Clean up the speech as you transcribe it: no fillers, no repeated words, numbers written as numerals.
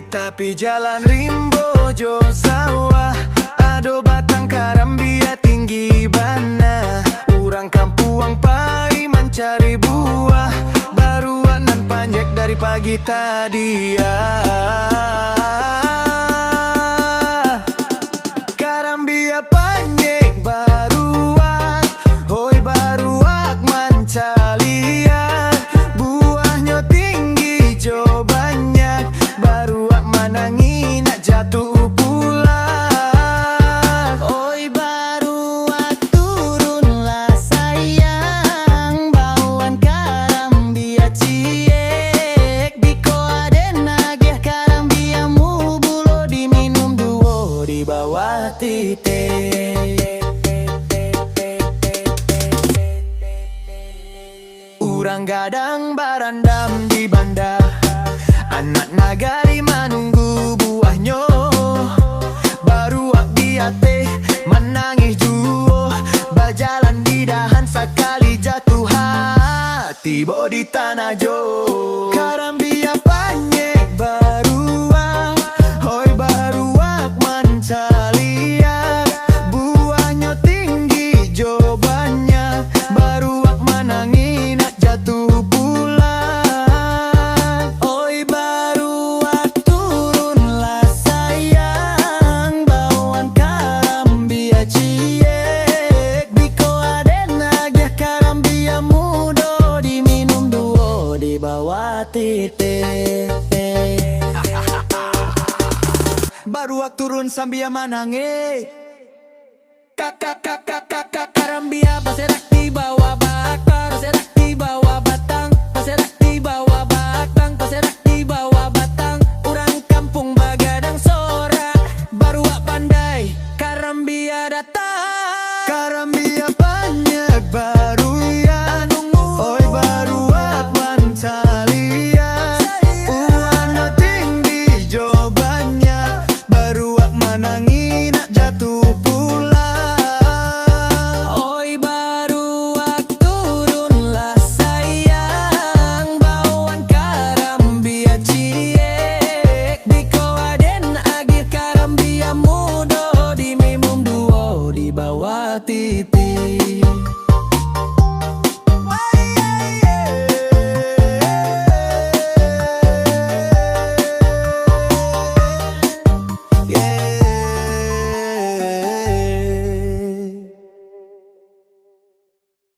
Tapi jalan rimbo jo sawah, ado batang karambia tinggi bana. Urang kampuang pai mencari buah, baruanan panjek dari pagi tadi ya. Karambia panjek baruak, hoi baruak mancalian. Buahnya tinggi jo banyak, baruak manangi nak jatuh pulang. Oi baruak turunlah sayang, bauan karambia ciek. Biko aden nagih karambiamu, bulo diminum duo di bawah titik. Urang gadang barandam di banda, anak nagari menunggu buahnya. Baruak biate menangis duo, berjalan di dahan sekali jatuh hati bo di tanah jo. Karambia panjek baruak, hoi baruak mancaliak. Buahnya tinggi jo banyak, baruak menangi nak jatuh pulang. Oi baruak turunlah sayang, bauan karambia ciek. Biko aden nagih karambia mudo, diminum duo di bawah titik. Baruak turun sambia manangi, kakak karambia base